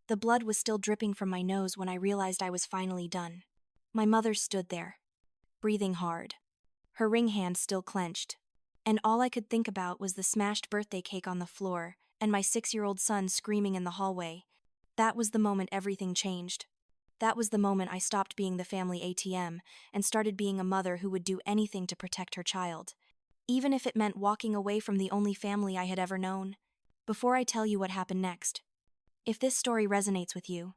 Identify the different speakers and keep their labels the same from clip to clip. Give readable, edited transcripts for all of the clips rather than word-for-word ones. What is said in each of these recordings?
Speaker 1: The blood was still dripping from my nose when I realized I was finally done. My mother stood there, breathing hard, her ring hand still clenched, and all I could think about was the smashed birthday cake on the floor and my 6-year-old son screaming in the hallway. That was the moment everything changed. That was the moment I stopped being the family ATM and started being a mother who would do anything to protect her child, even if it meant walking away from the only family I had ever known. Before I tell you what happened next, if this story resonates with you,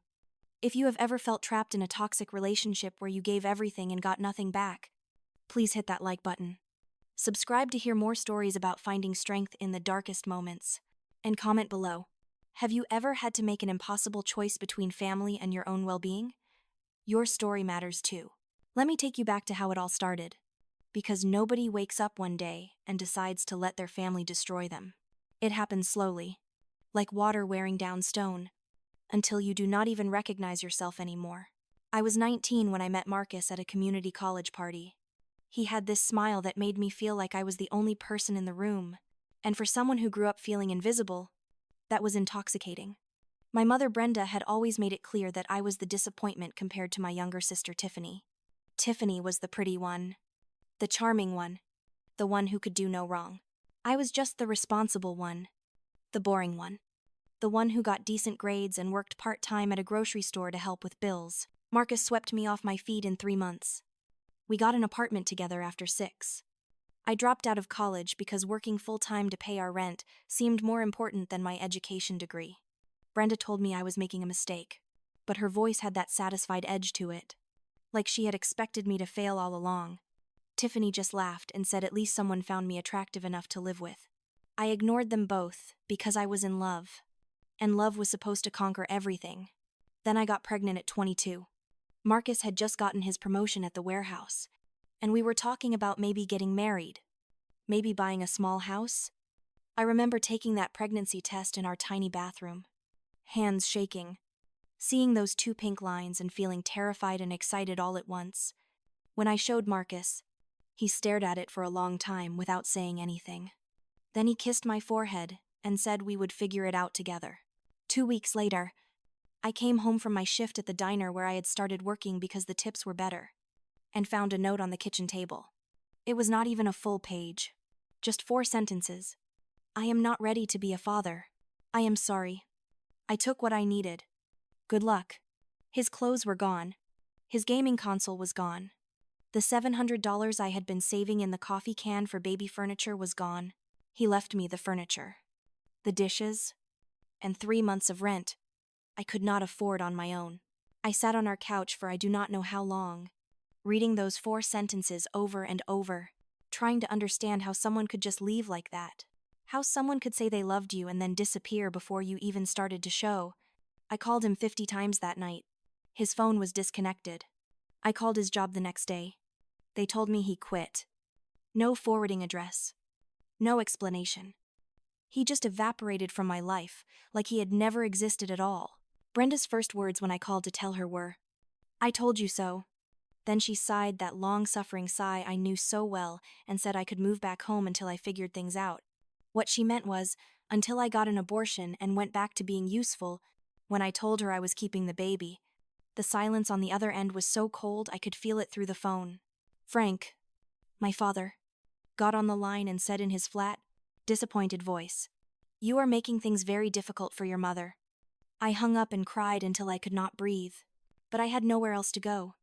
Speaker 1: if you have ever felt trapped in a toxic relationship where you gave everything and got nothing back, please hit that like button. Subscribe to hear more stories about finding strength in the darkest moments. And comment below. Have you ever had to make an impossible choice between family and your own well-being? Your story matters too. Let me take you back to how it all started. Because nobody wakes up one day and decides to let their family destroy them. It happens slowly, like water wearing down stone, until you do not even recognize yourself anymore. I was 19 when I met Marcus at a community college party. He had this smile that made me feel like I was the only person in the room, and for someone who grew up feeling invisible, that was intoxicating. My mother Brenda had always made it clear that I was the disappointment compared to my younger sister Tiffany. Tiffany was the pretty one, the charming one, the one who could do no wrong. I was just the responsible one, the boring one, the one who got decent grades and worked part-time at a grocery store to help with bills. Marcus swept me off my feet in 3 months. We got an apartment together after 6. I dropped out of college because working full-time to pay our rent seemed more important than my education degree. Brenda told me I was making a mistake, but her voice had that satisfied edge to it, like she had expected me to fail all along. Tiffany just laughed and said at least someone found me attractive enough to live with. I ignored them both because I was in love, and love was supposed to conquer everything. Then I got pregnant at 22. Marcus had just gotten his promotion at the warehouse, and we were talking about maybe getting married, maybe buying a small house. I remember taking that pregnancy test in our tiny bathroom, hands shaking, seeing those 2 pink lines and feeling terrified and excited all at once. When I showed Marcus, he stared at it for a long time without saying anything. Then he kissed my forehead and said we would figure it out together. 2 weeks later, I came home from my shift at the diner where I had started working because the tips were better, and found a note on the kitchen table. It was not even a full page, just 4 sentences. I am not ready to be a father. I am sorry. I took what I needed. Good luck. His clothes were gone. His gaming console was gone. The $700 I had been saving in the coffee can for baby furniture was gone. He left me the furniture, the dishes, and 3 months of rent I could not afford on my own. I sat on our couch for I do not know how long, reading those 4 sentences over and over, trying to understand how someone could just leave like that. How someone could say they loved you and then disappear before you even started to show. I called him 50 times that night. His phone was disconnected. I called his job the next day. They told me he quit. No forwarding address. No explanation. He just evaporated from my life, like he had never existed at all. Brenda's first words when I called to tell her were, "I told you so." Then she sighed that long-suffering sigh I knew so well and said I could move back home until I figured things out. What she meant was, until I got an abortion and went back to being useful. When I told her I was keeping the baby, the silence on the other end was so cold I could feel it through the phone. Frank, my father, got on the line and said in his flat, disappointed voice, "You are making things very difficult for your mother." I hung up and cried until I could not breathe, but I had nowhere else to go.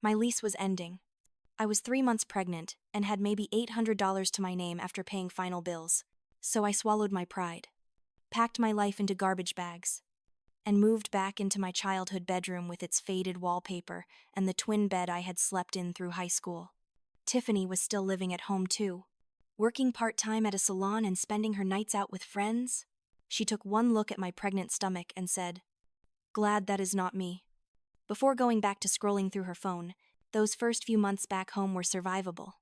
Speaker 1: My lease was ending. I was 3 months pregnant and had maybe $800 to my name after paying final bills, so I swallowed my pride, packed my life into garbage bags, and moved back into my childhood bedroom with its faded wallpaper and the twin bed I had slept in through high school. Tiffany was still living at home too, working part-time at a salon and spending her nights out with friends. She took one look at my pregnant stomach and said, "Glad that is not me." Before going back to scrolling through her phone, those first few months back home were survivable.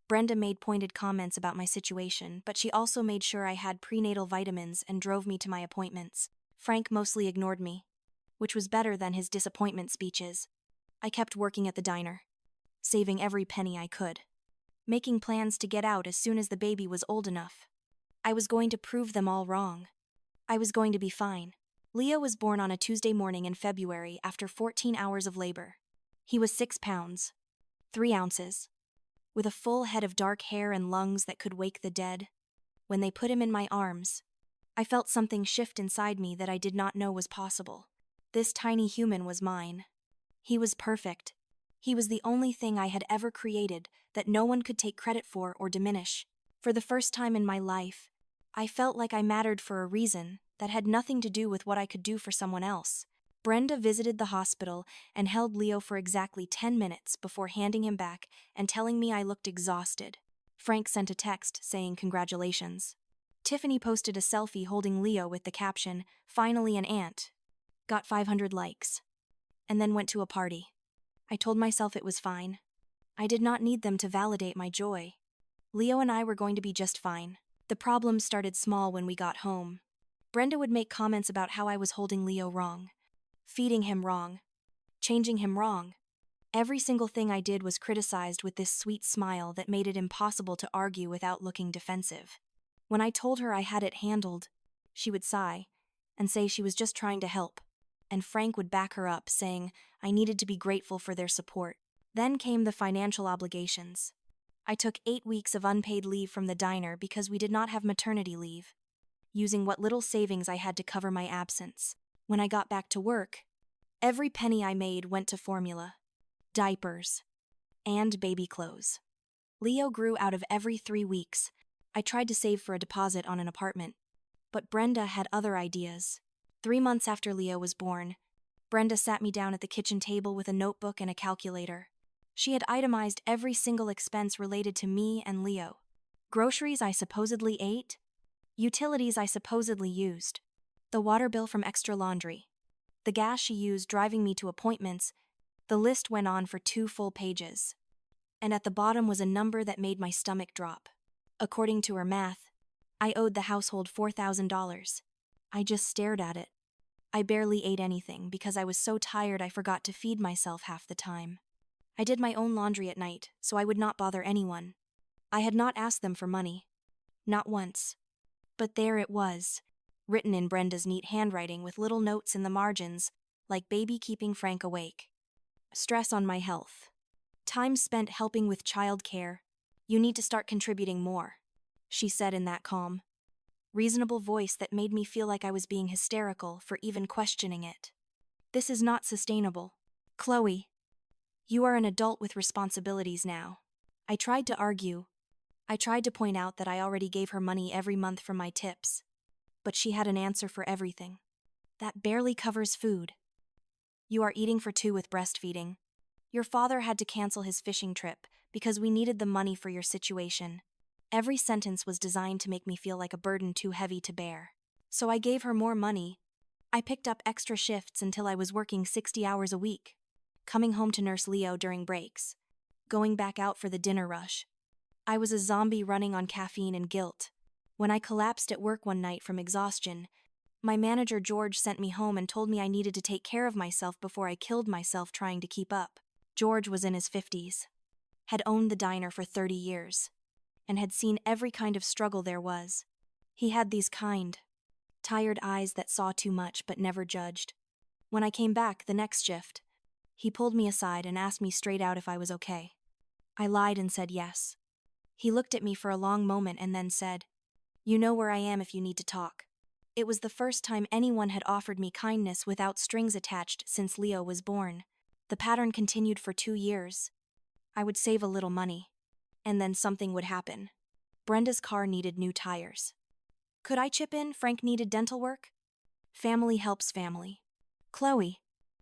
Speaker 1: Brenda made pointed comments about my situation, but she also made sure I had prenatal vitamins and drove me to my appointments. Frank mostly ignored me, which was better than his disappointment speeches. I kept working at the diner, saving every penny I could, making plans to get out as soon as the baby was old enough. I was going to prove them all wrong. I was going to be fine. Leo was born on a Tuesday morning in February after 14 hours of labor. He was 6 pounds, 3 ounces, with a full head of dark hair and lungs that could wake the dead. When they put him in my arms, I felt something shift inside me that I did not know was possible. This tiny human was mine. He was perfect. He was the only thing I had ever created that no one could take credit for or diminish. For the first time in my life, I felt like I mattered for a reason that had nothing to do with what I could do for someone else. Brenda visited the hospital and held Leo for exactly 10 minutes before handing him back and telling me I looked exhausted. Frank sent a text saying congratulations. Tiffany posted a selfie holding Leo with the caption, "Finally an aunt." Got 500 likes. And then went to a party. I told myself it was fine. I did not need them to validate my joy. Leo and I were going to be just fine. The problems started small when we got home. Brenda would make comments about how I was holding Leo wrong, feeding him wrong, changing him wrong. Every single thing I did was criticized with this sweet smile that made it impossible to argue without looking defensive. When I told her I had it handled, she would sigh and say she was just trying to help. And Frank would back her up, saying I needed to be grateful for their support. Then came the financial obligations. I took 8 weeks of unpaid leave from the diner because we did not have maternity leave, using what little savings I had to cover my absence. When I got back to work, every penny I made went to formula, diapers, and baby clothes. Leo grew out of every 3 weeks. I tried to save for a deposit on an apartment, but Brenda had other ideas. 3 months after Leo was born, Brenda sat me down at the kitchen table with a notebook and a calculator. She had itemized every single expense related to me and Leo. Groceries I supposedly ate, utilities I supposedly used, the water bill from extra laundry, the gas she used driving me to appointments. The list went on for 2 full pages. And at the bottom was a number that made my stomach drop. According to her math, I owed the household $4,000. I just stared at it. I barely ate anything because I was so tired I forgot to feed myself half the time. I did my own laundry at night, so I would not bother anyone. I had not asked them for money. Not once. But there it was, written in Brenda's neat handwriting with little notes in the margins, like baby keeping Frank awake. Stress on my health. Time spent helping with child care. You need to start contributing more, she said in that calm, reasonable voice that made me feel like I was being hysterical for even questioning it. This is not sustainable. Chloe, you are an adult with responsibilities now. I tried to argue. I tried to point out that I already gave her money every month from my tips. But she had an answer for everything. That barely covers food. You are eating for 2 with breastfeeding. Your father had to cancel his fishing trip because we needed the money for your situation. Every sentence was designed to make me feel like a burden too heavy to bear. So I gave her more money. I picked up extra shifts until I was working 60 hours a week, coming home to nurse Leo during breaks, going back out for the dinner rush. I was a zombie running on caffeine and guilt. When I collapsed at work one night from exhaustion, my manager George sent me home and told me I needed to take care of myself before I killed myself trying to keep up. George was in his 50s, had owned the diner for 30 years, and had seen every kind of struggle there was. He had these kind, tired eyes that saw too much but never judged. When I came back the next shift, he pulled me aside and asked me straight out if I was okay. I lied and said yes. He looked at me for a long moment and then said, "You know where I am if you need to talk." It was the first time anyone had offered me kindness without strings attached since Leo was born. The pattern continued for 2 years. I would save a little money, and then something would happen. Brenda's car needed new tires. Could I chip in? Frank needed dental work. Family helps family. Chloe,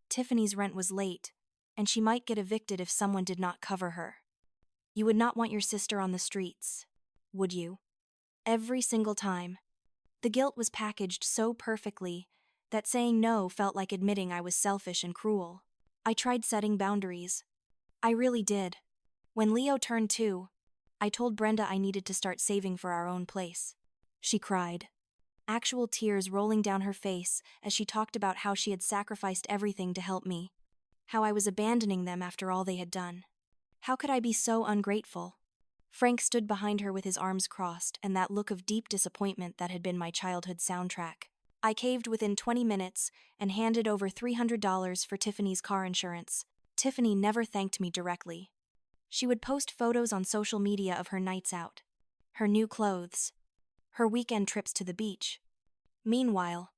Speaker 1: Tiffany's rent was late, and she might get evicted if someone did not cover her. You would not want your sister on the streets, would you? Every single time. The guilt was packaged so perfectly that saying no felt like admitting I was selfish and cruel. I tried setting boundaries. I really did. When Leo turned 2, I told Brenda I needed to start saving for our own place. She cried, actual tears rolling down her face as she talked about how she had sacrificed everything to help me, how I was abandoning them after all they had done. How could I be so ungrateful? Frank stood behind her with his arms crossed and that look of deep disappointment that had been my childhood soundtrack. I caved within 20 minutes and handed over $300 for Tiffany's car insurance. Tiffany never thanked me directly. She would post photos on social media of her nights out, her new clothes, her weekend trips to the beach. Meanwhile,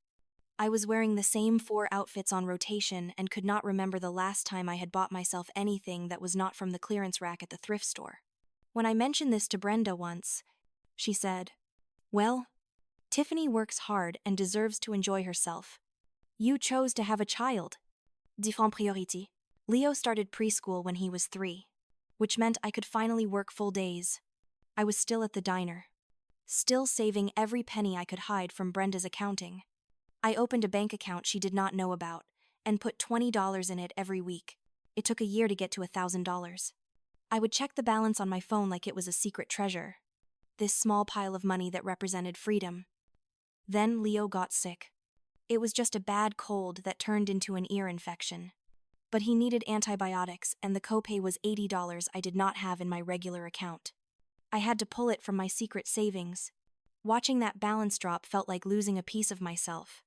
Speaker 1: I was wearing the same 4 outfits on rotation and could not remember the last time I had bought myself anything that was not from the clearance rack at the thrift store. When I mentioned this to Brenda once, she said, "Well, Tiffany works hard and deserves to enjoy herself. You chose to have a child." Différentes priorités. Leo started preschool when he was 3, which meant I could finally work full days. I was still at the diner, still saving every penny I could hide from Brenda's accounting. I opened a bank account she did not know about and put $20 in it every week. It took a year to get to $1,000. I would check the balance on my phone like it was a secret treasure, this small pile of money that represented freedom. Then Leo got sick. It was just a bad cold that turned into an ear infection. But he needed antibiotics, and the copay was $80 I did not have in my regular account. I had to pull it from my secret savings. Watching that balance drop felt like losing a piece of myself.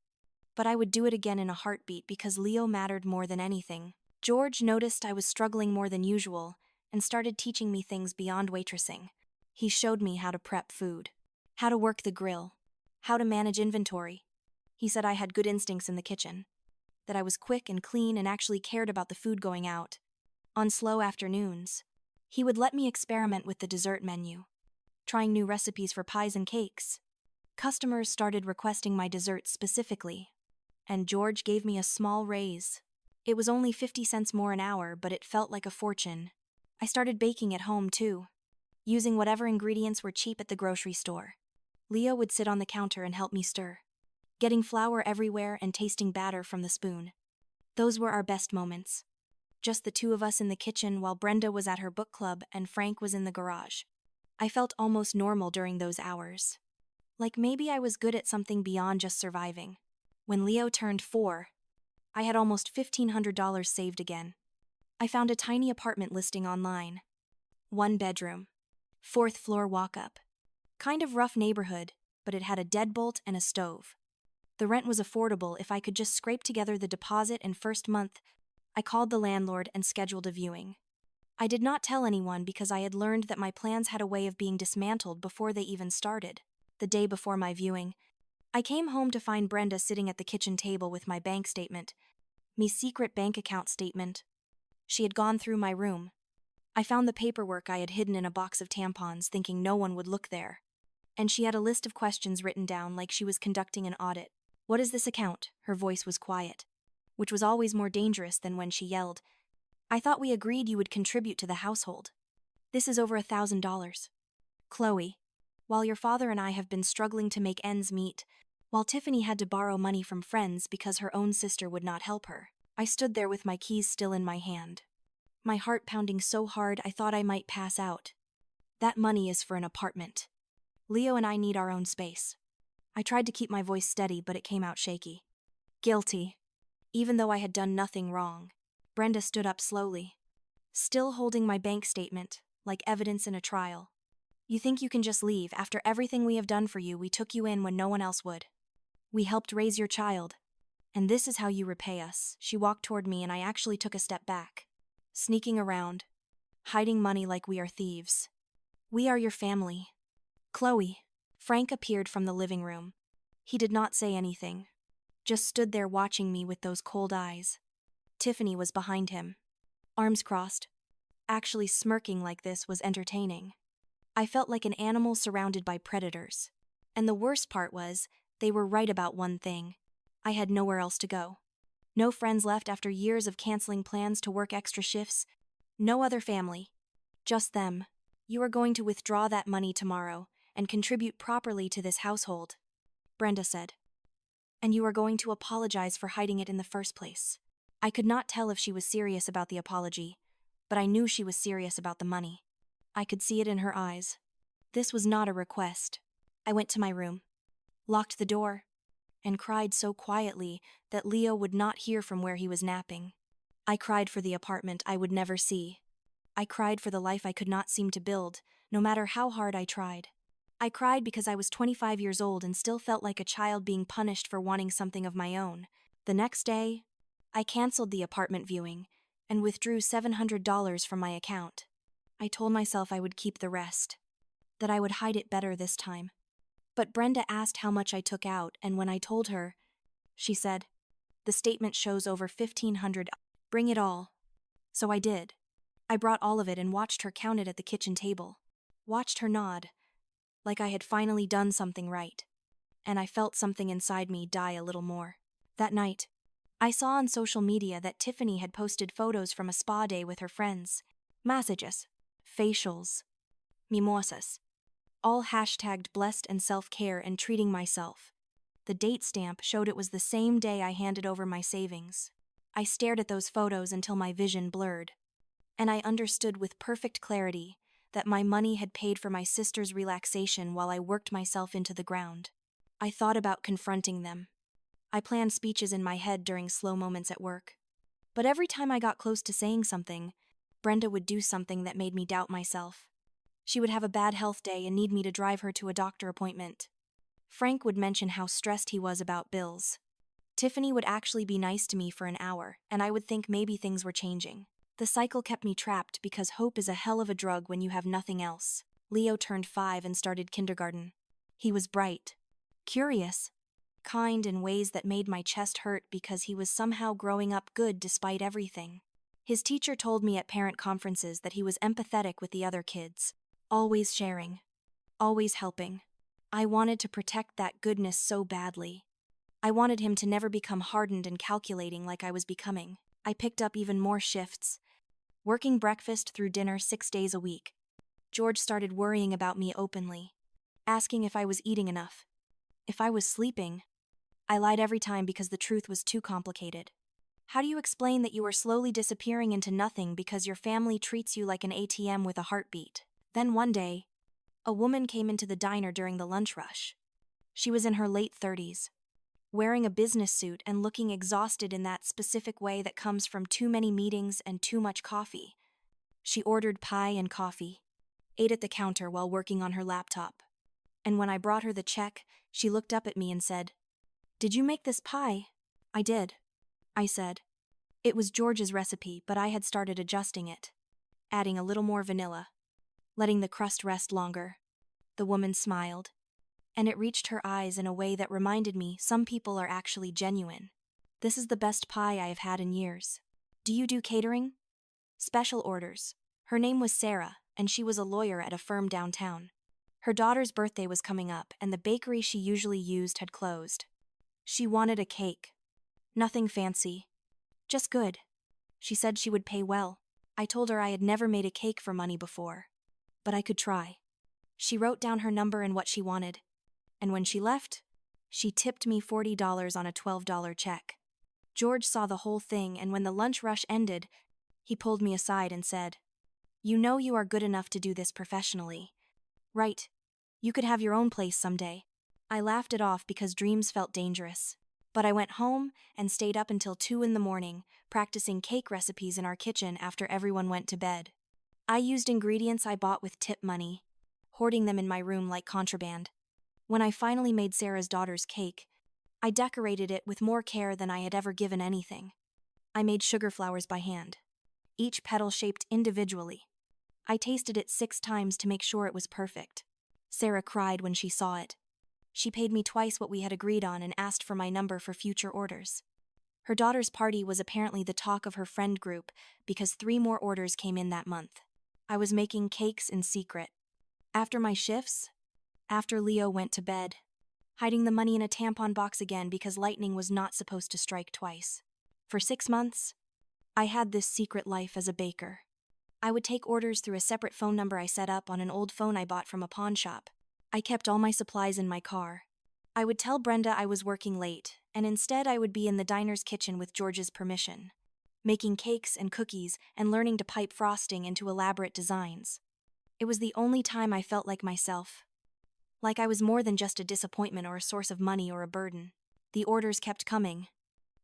Speaker 1: But I would do it again in a heartbeat because Leo mattered more than anything. George noticed I was struggling more than usual and started teaching me things beyond waitressing. He showed me how to prep food, how to work the grill, how to manage inventory. He said I had good instincts in the kitchen, that I was quick and clean and actually cared about the food going out. On slow afternoons, he would let me experiment with the dessert menu, trying new recipes for pies and cakes. Customers started requesting my desserts specifically, and George gave me a small raise. It was only 50 cents more an hour, but it felt like a fortune. I started baking at home too, using whatever ingredients were cheap at the grocery store. Leo would sit on the counter and help me stir, getting flour everywhere and tasting batter from the spoon. Those were our best moments. Just the two of us in the kitchen while Brenda was at her book club and Frank was in the garage. I felt almost normal during those hours. Like maybe I was good at something beyond just surviving. When Leo turned 4, I had almost $1,500 saved again. I found a tiny apartment listing online. 1 bedroom, 4th floor walk-up. Kind of rough neighborhood, but it had a deadbolt and a stove. The rent was affordable if I could just scrape together the deposit and first month. I called the landlord and scheduled a viewing. I did not tell anyone because I had learned that my plans had a way of being dismantled before they even started. The day before my viewing, I came home to find Brenda sitting at the kitchen table with my bank statement, me secret bank account statement. She had gone through my room. I found the paperwork I had hidden in a box of tampons, thinking no one would look there. And she had a list of questions written down like she was conducting an audit. "What is this account?" Her voice was quiet, which was always more dangerous than when she yelled. "I thought we agreed you would contribute to the household. This is over $1,000. Chloe, while your father and I have been struggling to make ends meet, while Tiffany had to borrow money from friends because her own sister would not help her, I stood there with my keys still in my hand, my heart pounding so hard I thought I might pass out. That money is for an apartment. Leo and I need our own space." I tried to keep my voice steady, but it came out shaky. Guilty. Even though I had done nothing wrong. Brenda stood up slowly, still holding my bank statement, like evidence in a trial. "You think you can just leave? After everything we have done for you, we took you in when no one else would. We helped raise your child. And this is how you repay us." She walked toward me and I actually took a step back. "Sneaking around, hiding money like we are thieves. We are your family. Chloe." Frank appeared from the living room. He did not say anything, just stood there watching me with those cold eyes. Tiffany was behind him, arms crossed. Actually smirking like this was entertaining. I felt like an animal surrounded by predators. And the worst part was, they were right about one thing. I had nowhere else to go. No friends left after years of canceling plans to work extra shifts. No other family. Just them. "You are going to withdraw that money tomorrow and contribute properly to this household," Brenda said. "And you are going to apologize for hiding it in the first place." I could not tell if she was serious about the apology, but I knew she was serious about the money. I could see it in her eyes. This was not a request. I went to my room, locked the door, and cried so quietly that Leo would not hear from where he was napping. I cried for the apartment I would never see. I cried for the life I could not seem to build, no matter how hard I tried. I cried because I was 25 years old and still felt like a child being punished for wanting something of my own. The next day, I canceled the apartment viewing and withdrew $700 from my account. I told myself I would keep the rest, that I would hide it better this time. But Brenda asked how much I took out, and when I told her, she said, "The statement shows over 1,500. Bring it all." So I did. I brought all of it and watched her count it at the kitchen table. Watched her nod, like I had finally done something right. And I felt something inside me die a little more. That night, I saw on social media that Tiffany had posted photos from a spa day with her friends. Massages, facials, mimosas, all hashtagged blessed and self-care and treating myself. The date stamp showed it was the same day I handed over my savings. I stared at those photos until my vision blurred, and I understood with perfect clarity that my money had paid for my sister's relaxation while I worked myself into the ground. I thought about confronting them. I planned speeches in my head during slow moments at work. But every time I got close to saying something, Brenda would do something that made me doubt myself. She would have a bad health day and need me to drive her to a doctor appointment. Frank would mention how stressed he was about bills. Tiffany would actually be nice to me for an hour, and I would think maybe things were changing. The cycle kept me trapped because hope is a hell of a drug when you have nothing else. Leo turned 5 and started kindergarten. He was bright, curious, kind in ways that made my chest hurt because he was somehow growing up good despite everything. His teacher told me at parent conferences that he was empathetic with the other kids, always sharing, always helping. I wanted to protect that goodness so badly. I wanted him to never become hardened and calculating like I was becoming. I picked up even more shifts, working breakfast through dinner 6 days a week. George started worrying about me openly, asking if I was eating enough, if I was sleeping. I lied every time because the truth was too complicated. How do you explain that you are slowly disappearing into nothing because your family treats you like an ATM with a heartbeat? Then one day, a woman came into the diner during the lunch rush. She was in her late 30s, wearing a business suit and looking exhausted in that specific way that comes from too many meetings and too much coffee. She ordered pie and coffee, ate at the counter while working on her laptop. And when I brought her the check, she looked up at me and said, "Did you make this pie?" "I did," I said. It was George's recipe, but I had started adjusting it, adding a little more vanilla, letting the crust rest longer. The woman smiled, and it reached her eyes in a way that reminded me some people are actually genuine. "This is the best pie I have had in years." "Do you do catering?" "Special orders." Her name was Sarah, and she was a lawyer at a firm downtown. Her daughter's birthday was coming up, and the bakery she usually used had closed. She wanted a cake. Nothing fancy, just good. She said she would pay well. I told her I had never made a cake for money before, but I could try. She wrote down her number and what she wanted, and when she left, she tipped me $40 on a $12 check. George saw the whole thing, and when the lunch rush ended, he pulled me aside and said, "You know you are good enough to do this professionally, right? You could have your own place someday." I laughed it off because dreams felt dangerous. But I went home and stayed up until 2 in the morning, practicing cake recipes in our kitchen after everyone went to bed. I used ingredients I bought with tip money, hoarding them in my room like contraband. When I finally made Sarah's daughter's cake, I decorated it with more care than I had ever given anything. I made sugar flowers by hand, each petal shaped individually. I tasted it 6 times to make sure it was perfect. Sarah cried when she saw it. She paid me twice what we had agreed on and asked for my number for future orders. Her daughter's party was apparently the talk of her friend group because 3 more orders came in that month. I was making cakes in secret. After my shifts, after Leo went to bed, hiding the money in a tampon box again because lightning was not supposed to strike twice. For 6 months, I had this secret life as a baker. I would take orders through a separate phone number I set up on an old phone I bought from a pawn shop. I kept all my supplies in my car. I would tell Brenda I was working late, and instead I would be in the diner's kitchen with George's permission, making cakes and cookies and learning to pipe frosting into elaborate designs. It was the only time I felt like myself, like I was more than just a disappointment or a source of money or a burden. The orders kept coming.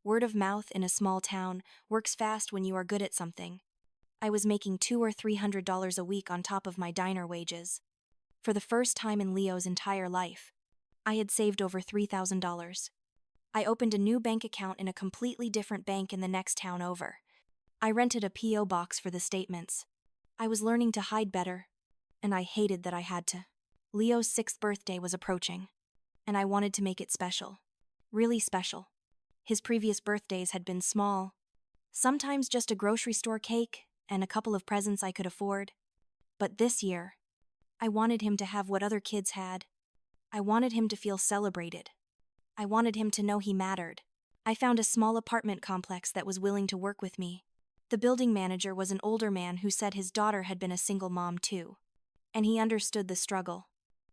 Speaker 1: Word of mouth in a small town works fast when you are good at something. I was making $200 or $300 a week on top of my diner wages. For the first time in Leo's entire life, I had saved over $3,000. I opened a new bank account in a completely different bank in the next town over. I rented a P.O. box for the statements. I was learning to hide better, and I hated that I had to. Leo's 6th birthday was approaching, and I wanted to make it special. Really special. His previous birthdays had been small, sometimes just a grocery store cake and a couple of presents I could afford. But this year, I wanted him to have what other kids had. I wanted him to feel celebrated. I wanted him to know he mattered. I found a small apartment complex that was willing to work with me. The building manager was an older man who said his daughter had been a single mom too, and he understood the struggle.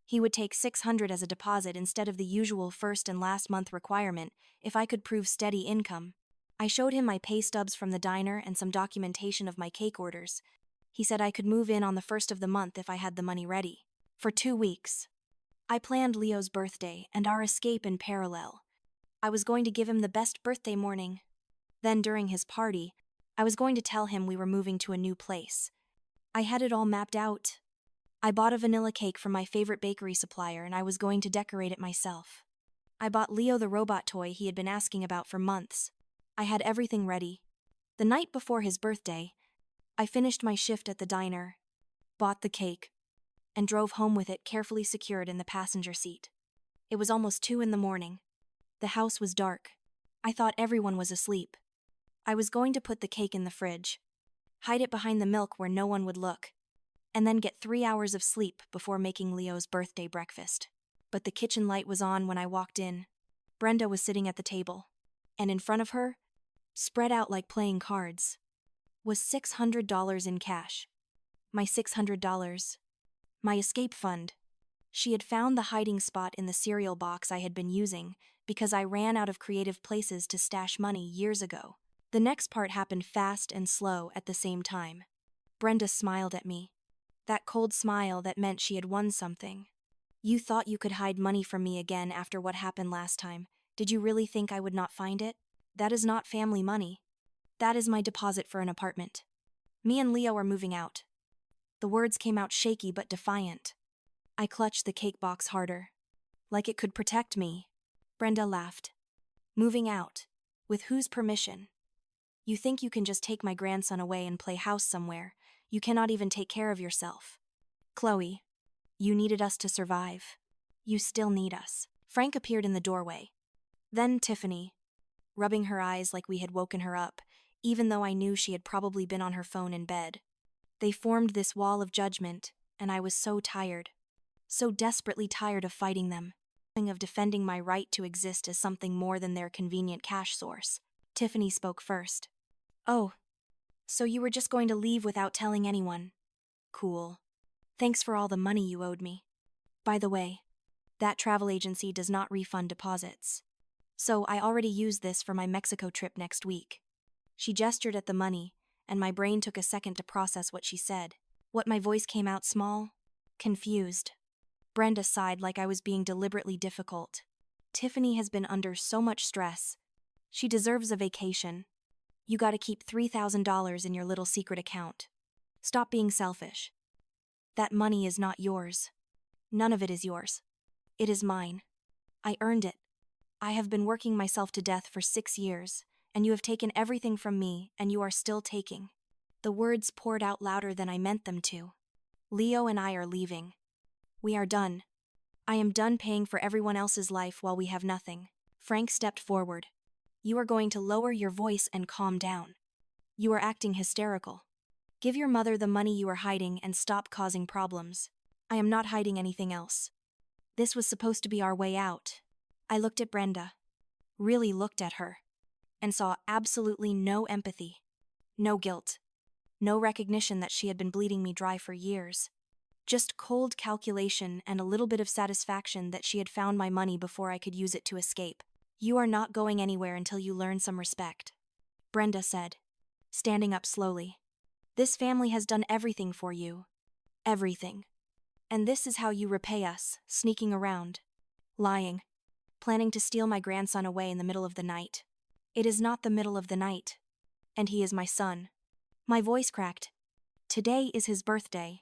Speaker 1: He would take $600 as a deposit instead of the usual first and last month requirement if I could prove steady income. I showed him my pay stubs from the diner and some documentation of my cake orders. He said I could move in on the first of the month if I had the money ready. For 2 weeks, I planned Leo's birthday and our escape in parallel. I was going to give him the best birthday morning. Then during his party, I was going to tell him we were moving to a new place. I had it all mapped out. I bought a vanilla cake from my favorite bakery supplier and I was going to decorate it myself. I bought Leo the robot toy he had been asking about for months. I had everything ready. The night before his birthday, I finished my shift at the diner, bought the cake, and drove home with it carefully secured in the passenger seat. It was almost 2 in the morning. The house was dark. I thought everyone was asleep. I was going to put the cake in the fridge, hide it behind the milk where no one would look, and then get 3 hours of sleep before making Leo's birthday breakfast. But the kitchen light was on when I walked in. Brenda was sitting at the table, and in front of her, spread out like playing cards, was $600 in cash. My $600. My escape fund. She had found the hiding spot in the cereal box I had been using because I ran out of creative places to stash money years ago. The next part happened fast and slow at the same time. Brenda smiled at me. That cold smile that meant she had won something. You thought you could hide money from me again after what happened last time. Did you really think I would not find it? That is not family money. That is my deposit for an apartment. Me and Leo are moving out. The words came out shaky but defiant. I clutched the cake box harder, like it could protect me. Brenda laughed. Moving out? With whose permission? You think you can just take my grandson away and play house somewhere. You cannot even take care of yourself. Chloe, you needed us to survive. You still need us. Frank appeared in the doorway. Then Tiffany, rubbing her eyes like we had woken her up, even though I knew she had probably been on her phone in bed. They formed this wall of judgment, and I was so tired. So desperately tired of fighting them, of defending my right to exist as something more than their convenient cash source. Tiffany spoke first. Oh, so you were just going to leave without telling anyone? Cool. Thanks for all the money you owed me. By the way, that travel agency does not refund deposits. So I already used this for my Mexico trip next week. She gestured at the money, and my brain took a second to process what she said. What my voice came out small? Confused. Brenda sighed like I was being deliberately difficult. Tiffany has been under so much stress. She deserves a vacation. You gotta keep $3,000 in your little secret account. Stop being selfish. That money is not yours. None of it is yours. It is mine. I earned it. I have been working myself to death for 6 years, and you have taken everything from me, and you are still taking. The words poured out louder than I meant them to. Leo and I are leaving. We are done. I am done paying for everyone else's life while we have nothing. Frank stepped forward. You are going to lower your voice and calm down. You are acting hysterical. Give your mother the money you are hiding and stop causing problems. I am not hiding anything else. This was supposed to be our way out. I looked at Brenda. Really looked at her. And saw absolutely no empathy. No guilt. No recognition that she had been bleeding me dry for years. Just cold calculation and a little bit of satisfaction that she had found my money before I could use it to escape. You are not going anywhere until you learn some respect, Brenda said, standing up slowly. This family has done everything for you. Everything. And this is how you repay us, sneaking around. Lying. Planning to steal my grandson away in the middle of the night. It is not the middle of the night. And he is my son. My voice cracked. Today is his birthday.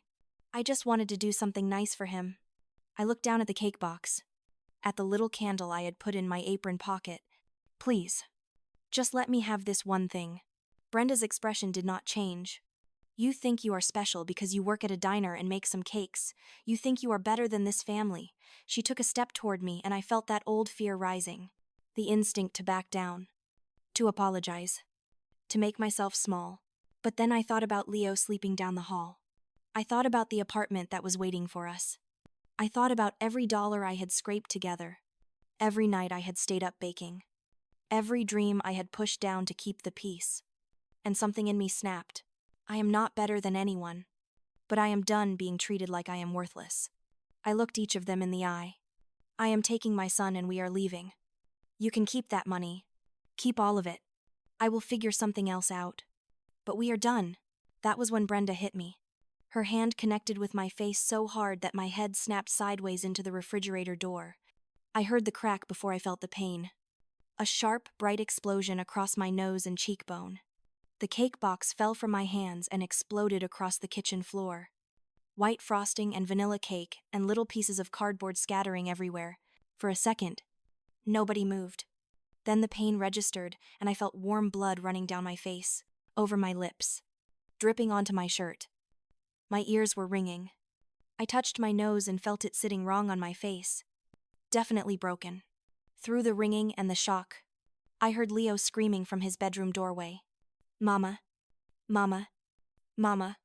Speaker 1: I just wanted to do something nice for him. I looked down at the cake box, at the little candle I had put in my apron pocket. Please, just let me have this one thing. Brenda's expression did not change. You think you are special because you work at a diner and make some cakes. You think you are better than this family. She took a step toward me and I felt that old fear rising. The instinct to back down. To apologize. To make myself small. But then I thought about Leo sleeping down the hall. I thought about the apartment that was waiting for us. I thought about every dollar I had scraped together. Every night I had stayed up baking. Every dream I had pushed down to keep the peace. And something in me snapped. I am not better than anyone. But I am done being treated like I am worthless. I looked each of them in the eye. I am taking my son and we are leaving. You can keep that money. Keep all of it. I will figure something else out. But we are done. That was when Brenda hit me. Her hand connected with my face so hard that my head snapped sideways into the refrigerator door. I heard the crack before I felt the pain. A sharp, bright explosion across my nose and cheekbone. The cake box fell from my hands and exploded across the kitchen floor. White frosting and vanilla cake and little pieces of cardboard scattering everywhere. For a second, nobody moved. Then the pain registered and I felt warm blood running down my face, over my lips, dripping onto my shirt. My ears were ringing. I touched my nose and felt it sitting wrong on my face. Definitely broken. Through the ringing and the shock, I heard Leo screaming from his bedroom doorway. Mama. Mama. Mama.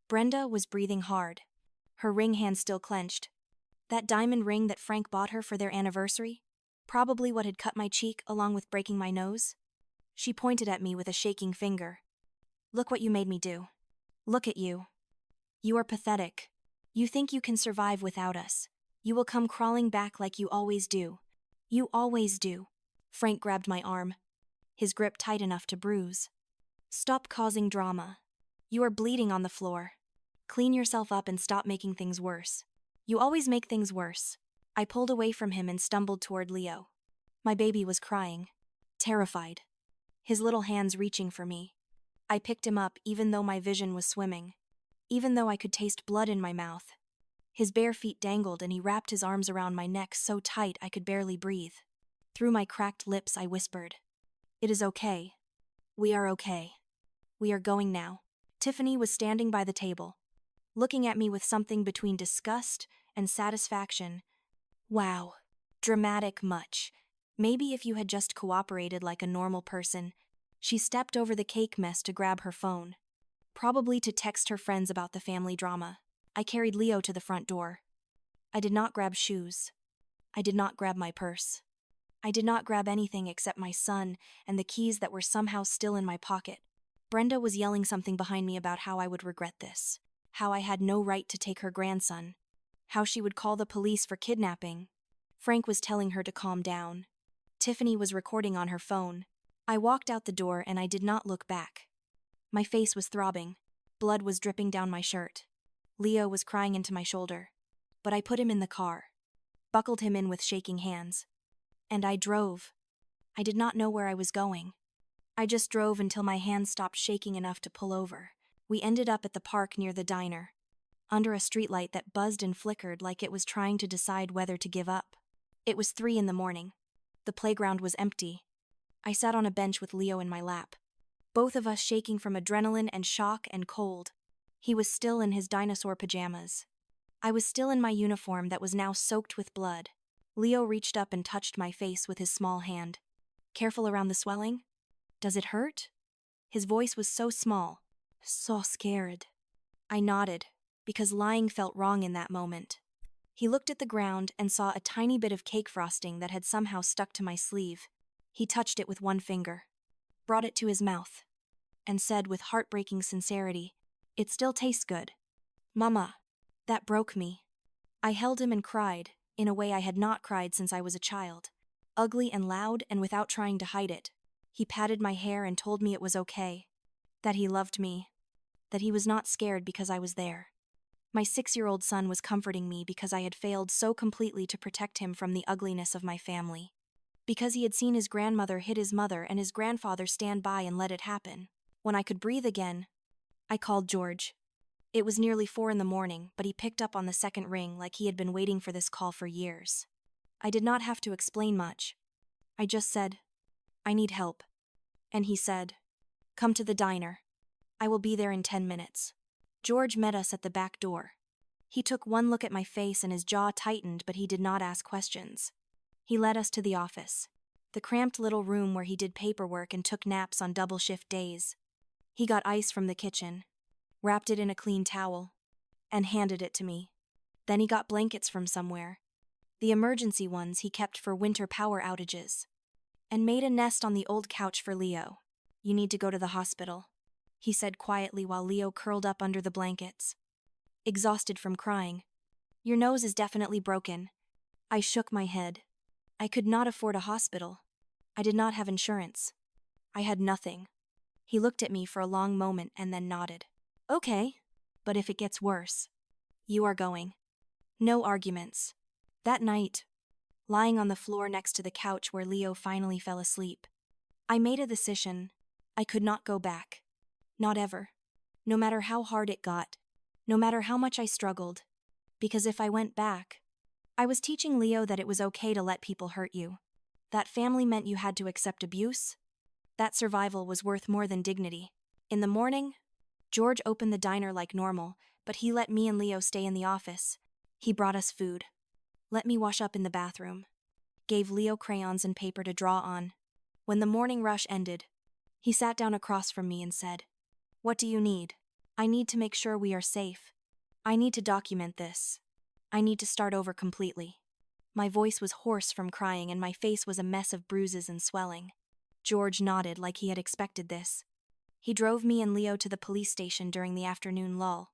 Speaker 1: Brenda was breathing hard. Her ring hand still clenched. That diamond ring that Frank bought her for their anniversary? Probably what had cut my cheek along with breaking my nose? She pointed at me with a shaking finger. Look what you made me do. Look at you. You are pathetic. You think you can survive without us. You will come crawling back like you always do. You always do. Frank grabbed my arm, his grip tight enough to bruise. Stop causing drama. You are bleeding on the floor. Clean yourself up and stop making things worse. You always make things worse. I pulled away from him and stumbled toward Leo. My baby was crying, terrified, his little hands reaching for me. I picked him up even though my vision was swimming, even though I could taste blood in my mouth. His bare feet dangled and he wrapped his arms around my neck so tight I could barely breathe. Through my cracked lips I whispered, "It is okay. We are okay. We are going now." Tiffany was standing by the table, looking at me with something between disgust and satisfaction. Wow. Dramatic much. Maybe if you had just cooperated like a normal person. She stepped over the cake mess to grab her phone. Probably to text her friends about the family drama. I carried Leo to the front door. I did not grab shoes. I did not grab my purse. I did not grab anything except my son and the keys that were somehow still in my pocket. Brenda was yelling something behind me about how I would regret this, how I had no right to take her grandson, how she would call the police for kidnapping. Frank was telling her to calm down. Tiffany was recording on her phone. I walked out the door and I did not look back. My face was throbbing. Blood was dripping down my shirt. Leo was crying into my shoulder. But I put him in the car, buckled him in with shaking hands. And I drove. I did not know where I was going. I just drove until my hands stopped shaking enough to pull over. We ended up at the park near the diner, under a streetlight that buzzed and flickered like it was trying to decide whether to give up. It was 3 a.m. The playground was empty. I sat on a bench with Leo in my lap, both of us shaking from adrenaline and shock and cold. He was still in his dinosaur pajamas. I was still in my uniform that was now soaked with blood. Leo reached up and touched my face with his small hand. Careful around the swelling? Does it hurt? His voice was so small, so scared. I nodded, because lying felt wrong in that moment. He looked at the ground and saw a tiny bit of cake frosting that had somehow stuck to my sleeve. He touched it with one finger, brought it to his mouth, and said with heartbreaking sincerity, "It still tastes good." Mama. That broke me. I held him and cried, in a way I had not cried since I was a child. Ugly and loud and without trying to hide it. He patted my hair and told me it was okay. That he loved me. That he was not scared because I was there. My 6-year-old son was comforting me because I had failed so completely to protect him from the ugliness of my family. Because he had seen his grandmother hit his mother and his grandfather stand by and let it happen. When I could breathe again, I called George. It was nearly 4 in the morning, but he picked up on the second ring like he had been waiting for this call for years. I did not have to explain much. I just said, "I need help." And he said, "Come to the diner. I will be there in 10 minutes." George met us at the back door. He took one look at my face and his jaw tightened, but he did not ask questions. He led us to the office, the cramped little room where he did paperwork and took naps on double shift days. He got ice from the kitchen, wrapped it in a clean towel, and handed it to me. Then he got blankets from somewhere, the emergency ones he kept for winter power outages, and made a nest on the old couch for Leo. "You need to go to the hospital," he said quietly while Leo curled up under the blankets, exhausted from crying. "Your nose is definitely broken." I shook my head. I could not afford a hospital. I did not have insurance. I had nothing. He looked at me for a long moment and then nodded. "Okay, but if it gets worse, you are going." No arguments. That night, lying on the floor next to the couch where Leo finally fell asleep, I made a decision. I could not go back. Not ever. No matter how hard it got. No matter how much I struggled. Because if I went back, I was teaching Leo that it was okay to let people hurt you. That family meant you had to accept abuse. That survival was worth more than dignity. In the morning, George opened the diner like normal, but he let me and Leo stay in the office. He brought us food. Let me wash up in the bathroom. Gave Leo crayons and paper to draw on. When the morning rush ended, he sat down across from me and said, "What do you need?" "I need to make sure we are safe. I need to document this. I need to start over completely." My voice was hoarse from crying and my face was a mess of bruises and swelling. George nodded like he had expected this. He drove me and Leo to the police station during the afternoon lull.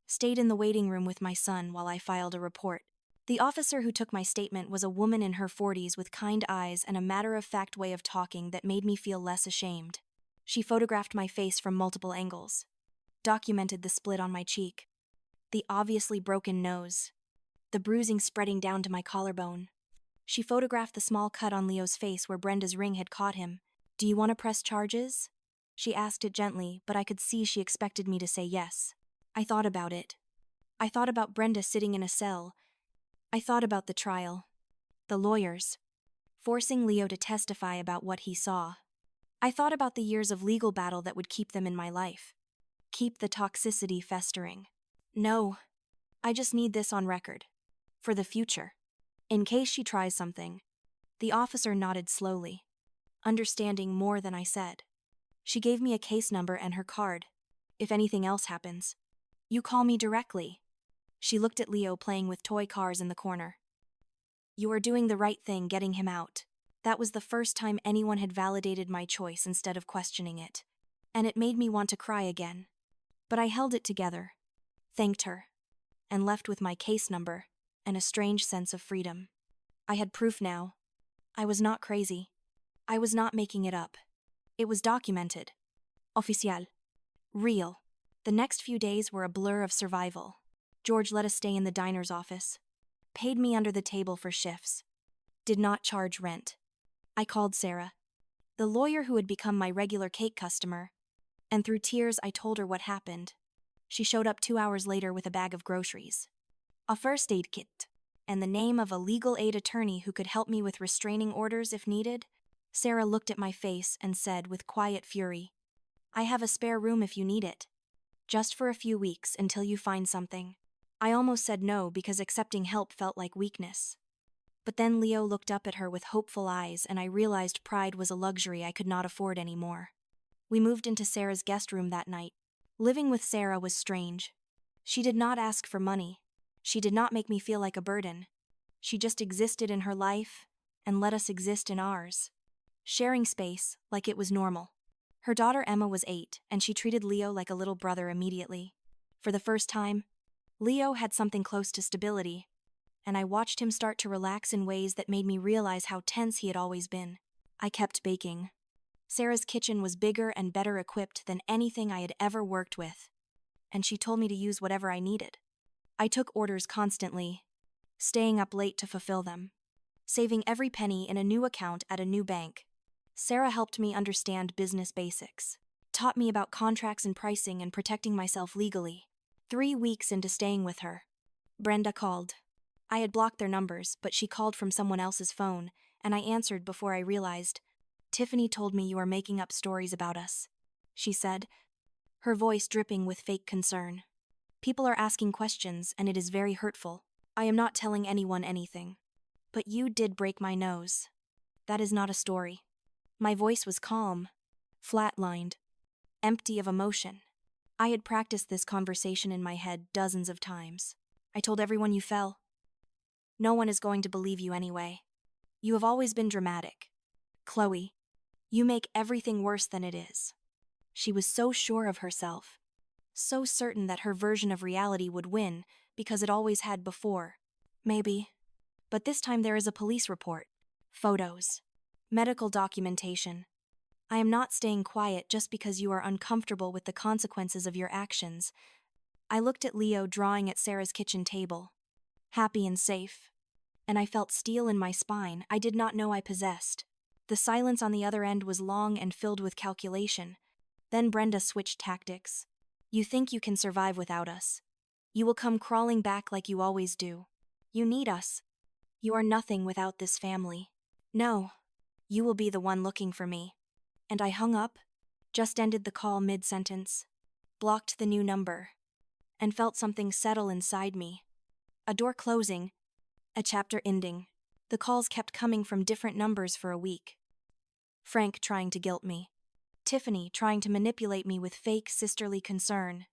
Speaker 1: Stayed in the waiting room with my son while I filed a report. The officer who took my statement was a woman in her 40s with kind eyes and a matter-of-fact way of talking that made me feel less ashamed. She photographed my face from multiple angles. Documented the split on my cheek. The obviously broken nose. The bruising spreading down to my collarbone. She photographed the small cut on Leo's face where Brenda's ring had caught him. "Do you want to press charges?" She asked it gently, but I could see she expected me to say yes. I thought about it. I thought about Brenda sitting in a cell. I thought about the trial. The lawyers. Forcing Leo to testify about what he saw. I thought about the years of legal battle that would keep them in my life. Keep the toxicity festering. No. I just need this on record. For the future. In case she tries something. The officer nodded slowly, understanding more than I said. She gave me a case number and her card. "If anything else happens, you call me directly." She looked at Leo playing with toy cars in the corner. "You are doing the right thing getting him out." That was the first time anyone had validated my choice instead of questioning it. And it made me want to cry again. But I held it together, thanked her, and left with my case number and a strange sense of freedom. I had proof now. I was not crazy. I was not making it up. It was documented. Oficial. Real. The next few days were a blur of survival. George let us stay in the diner's office. Paid me under the table for shifts. Did not charge rent. I called Sarah, the lawyer who had become my regular cake customer, and through tears I told her what happened. She showed up 2 hours later with a bag of groceries, a first aid kit, and the name of a legal aid attorney who could help me with restraining orders if needed. Sarah looked at my face and said with quiet fury, "I have a spare room if you need it. Just for a few weeks until you find something." I almost said no because accepting help felt like weakness. But then Leo looked up at her with hopeful eyes and I realized pride was a luxury I could not afford anymore. We moved into Sarah's guest room that night. Living with Sarah was strange. She did not ask for money. She did not make me feel like a burden. She just existed in her life and let us exist in ours. Sharing space like it was normal. Her daughter Emma was 8 and she treated Leo like a little brother immediately. For the first time, Leo had something close to stability, and I watched him start to relax in ways that made me realize how tense he had always been. I kept baking. Sarah's kitchen was bigger and better equipped than anything I had ever worked with, and she told me to use whatever I needed. I took orders constantly, staying up late to fulfill them, saving every penny in a new account at a new bank. Sarah helped me understand business basics, taught me about contracts and pricing and protecting myself legally. 3 weeks into staying with her, Brenda called. I had blocked their numbers, but she called from someone else's phone, and I answered before I realized. Tiffany told me you are making up stories about us, she said, her voice dripping with fake concern. People are asking questions, and it is very hurtful. I am not telling anyone anything. But you did break my nose. That is not a story. My voice was calm, flatlined, empty of emotion. I had practiced this conversation in my head dozens of times. I told everyone you fell. No one is going to believe you anyway. You have always been dramatic. Chloe, you make everything worse than it is. She was so sure of herself, so certain that her version of reality would win because it always had before. Maybe. But this time there is a police report, photos, medical documentation. I am not staying quiet just because you are uncomfortable with the consequences of your actions. I looked at Leo drawing at Sarah's kitchen table, happy and safe, and I felt steel in my spine I did not know I possessed. The silence on the other end was long and filled with calculation. Then Brenda switched tactics. You think you can survive without us. You will come crawling back like you always do. You need us. You are nothing without this family. No, you will be the one looking for me. And I hung up, just ended the call mid-sentence, blocked the new number, and felt something settle inside me. A door closing, a chapter ending. The calls kept coming from different numbers for a week. Frank trying to guilt me. Tiffany trying to manipulate me with fake sisterly concern.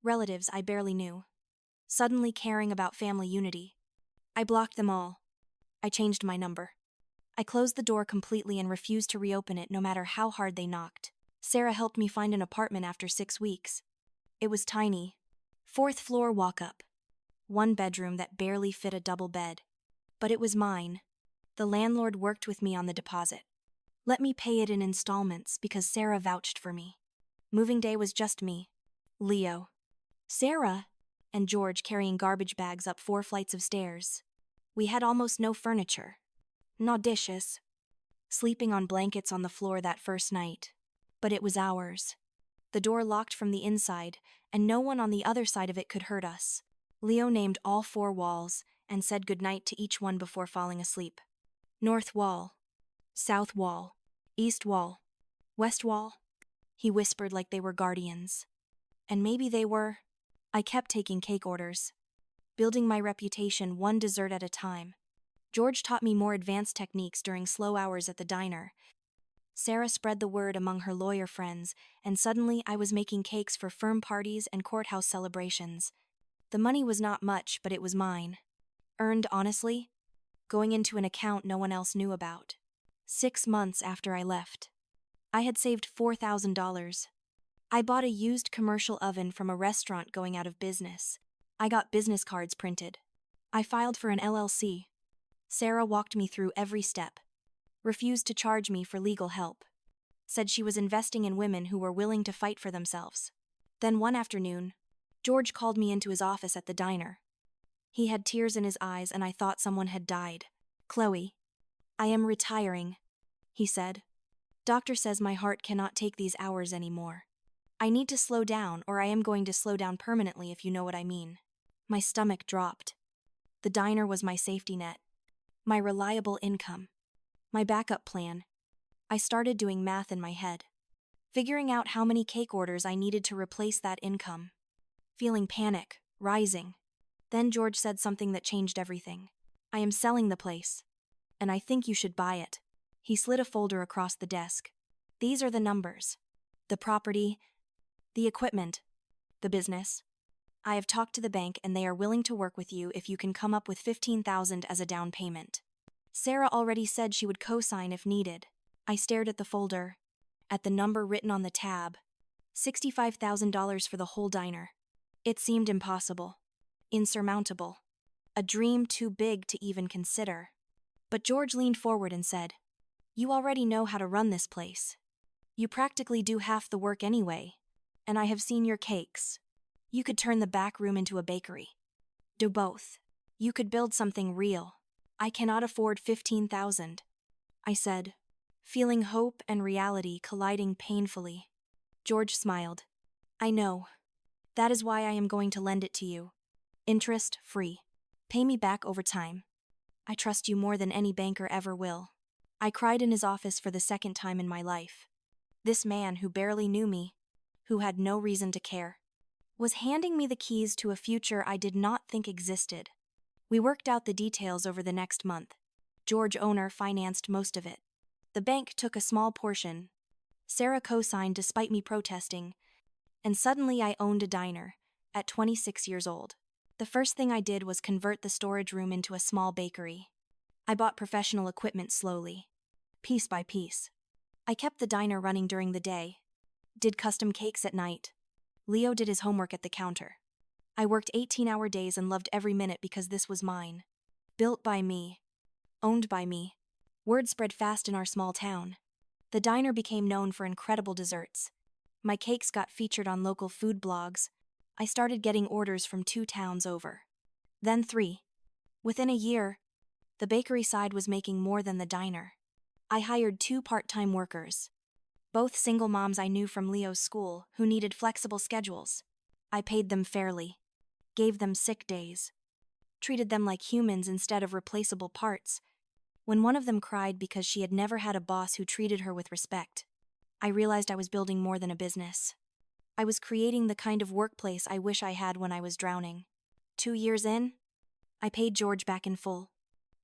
Speaker 1: Relatives I barely knew. Suddenly caring about family unity. I blocked them all. I changed my number. I closed the door completely and refused to reopen it no matter how hard they knocked. Sarah helped me find an apartment after 6 weeks. It was tiny. 4th floor walk-up. 1 bedroom that barely fit a double bed. But it was mine. The landlord worked with me on the deposit. Let me pay it in installments because Sarah vouched for me. Moving day was just me, Leo, Sarah, and George carrying garbage bags up 4 flights of stairs. We had almost no furniture. No dishes. Sleeping on blankets on the floor that first night. But it was ours. The door locked from the inside, and no one on the other side of it could hurt us. Leo named all 4 walls and said goodnight to each one before falling asleep. North wall. South wall. East wall. West wall. He whispered like they were guardians. And maybe they were. I kept taking cake orders, building my reputation one dessert at a time. George taught me more advanced techniques during slow hours at the diner. Sarah spread the word among her lawyer friends, and suddenly I was making cakes for firm parties and courthouse celebrations. The money was not much, but it was mine. Earned honestly, going into an account no one else knew about. 6 months after I left, I had saved $4,000. I bought a used commercial oven from a restaurant going out of business. I got business cards printed. I filed for an LLC. Sarah walked me through every step. Refused to charge me for legal help. Said she was investing in women who were willing to fight for themselves. Then one afternoon, George called me into his office at the diner. He had tears in his eyes and I thought someone had died. Chloe, I am retiring, he said. Doctor says my heart cannot take these hours anymore. I need to slow down or I am going to slow down permanently if you know what I mean. My stomach dropped. The diner was my safety net. My reliable income. My backup plan. I started doing math in my head. Figuring out how many cake orders I needed to replace that income. Feeling panic, rising. Then George said something that changed everything. I am selling the place. And I think you should buy it. He slid a folder across the desk. These are the numbers. The property, the equipment, the business. I have talked to the bank and they are willing to work with you if you can come up with $15,000 as a down payment. Sarah already said she would co-sign if needed. I stared at the folder, at the number written on the tab. $65,000 for the whole diner. It seemed impossible, insurmountable, a dream too big to even consider. But George leaned forward and said, "You already know how to run this place. You practically do half the work anyway, and I have seen your cakes. You could turn the back room into a bakery. Do both. You could build something real. I cannot afford $15,000, I said, feeling hope and reality colliding painfully. George smiled. I know. That is why I am going to lend it to you. Interest free. Pay me back over time. I trust you more than any banker ever will. I cried in his office for the second time in my life. This man who barely knew me, who had no reason to care, was handing me the keys to a future I did not think existed. We worked out the details over the next month. George Owner financed most of it. The bank took a small portion. Sarah co-signed despite me protesting, and suddenly I owned a diner, at 26 years old. The first thing I did was convert the storage room into a small bakery. I bought professional equipment slowly, piece by piece. I kept the diner running during the day, did custom cakes at night. Leo did his homework at the counter. I worked 18-hour days and loved every minute because this was mine. Built by me. Owned by me. Word spread fast in our small town. The diner became known for incredible desserts. My cakes got featured on local food blogs. I started getting orders from 2 towns over. Then 3. Within a year, the bakery side was making more than the diner. I hired 2 part-time workers. Both single moms I knew from Leo's school who needed flexible schedules. I paid them fairly. Gave them sick days. Treated them like humans instead of replaceable parts. When one of them cried because she had never had a boss who treated her with respect, I realized I was building more than a business. I was creating the kind of workplace I wish I had when I was drowning. 2 years in, I paid George back in full.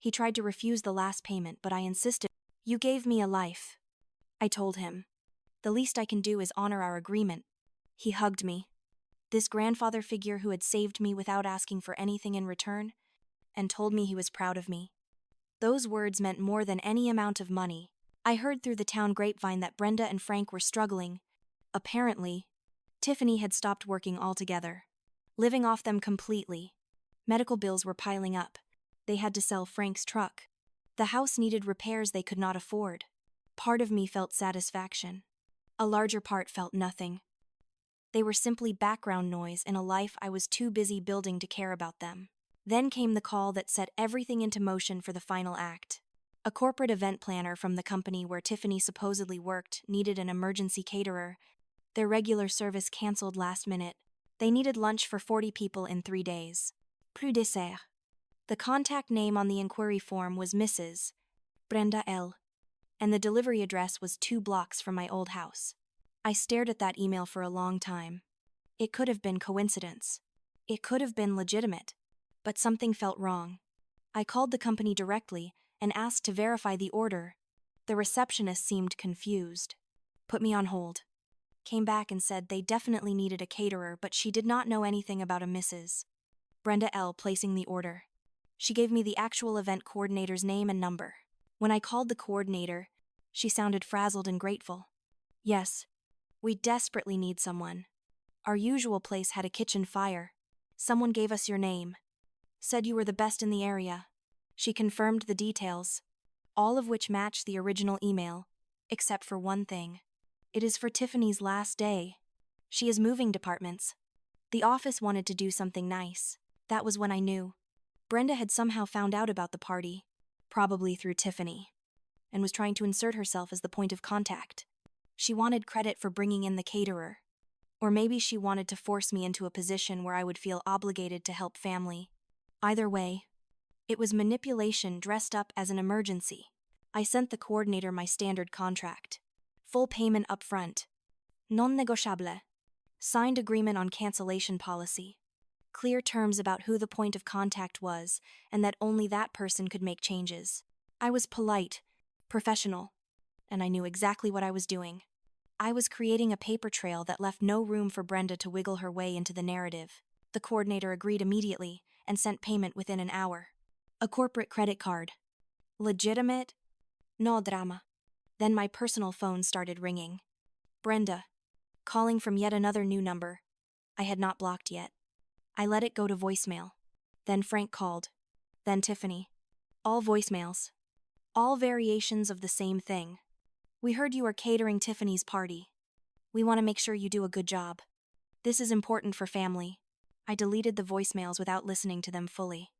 Speaker 1: He tried to refuse the last payment, but I insisted. You gave me a life, I told him. The least I can do is honor our agreement. He hugged me. This grandfather figure who had saved me without asking for anything in return, and told me he was proud of me. Those words meant more than any amount of money. I heard through the town grapevine that Brenda and Frank were struggling. Apparently, Tiffany had stopped working altogether, living off them completely. Medical bills were piling up. They had to sell Frank's truck. The house needed repairs they could not afford. Part of me felt satisfaction. A larger part felt nothing. They were simply background noise in a life I was too busy building to care about them. Then came the call that set everything into motion for the final act. A corporate event planner from the company where Tiffany supposedly worked needed an emergency caterer. Their regular service canceled last minute. They needed lunch for 40 people in 3 days. Plus dessert. The contact name on the inquiry form was Mrs. Brenda L., and the delivery address was 2 blocks from my old house. I stared at that email for a long time. It could have been coincidence. It could have been legitimate. But something felt wrong. I called the company directly and asked to verify the order. The receptionist seemed confused. Put me on hold. Came back and said they definitely needed a caterer, but she did not know anything about a Mrs. Brenda L. placing the order. She gave me the actual event coordinator's name and number. When I called the coordinator, she sounded frazzled and grateful. Yes, we desperately need someone. Our usual place had a kitchen fire. Someone gave us your name. Said you were the best in the area. She confirmed the details, all of which matched the original email, except for one thing. It is for Tiffany's last day. She is moving departments. The office wanted to do something nice. That was when I knew. Brenda had somehow found out about the party, probably through Tiffany, and was trying to insert herself as the point of contact. She wanted credit for bringing in the caterer. Or maybe she wanted to force me into a position where I would feel obligated to help family. Either way, it was manipulation dressed up as an emergency. I sent the coordinator my standard contract. Full payment up front. Non négociable. Signed agreement on cancellation policy. Clear terms about who the point of contact was and that only that person could make changes. I was polite, professional, and I knew exactly what I was doing. I was creating a paper trail that left no room for Brenda to wiggle her way into the narrative. The coordinator agreed immediately and sent payment within an hour. A corporate credit card. Legitimate? No drama. Then my personal phone started ringing. Brenda. Calling from yet another new number. I had not blocked yet. I let it go to voicemail. Then Frank called. Then Tiffany. All voicemails. All variations of the same thing. We heard you are catering Tiffany's party. We want to make sure you do a good job. This is important for family. I deleted the voicemails without listening to them fully.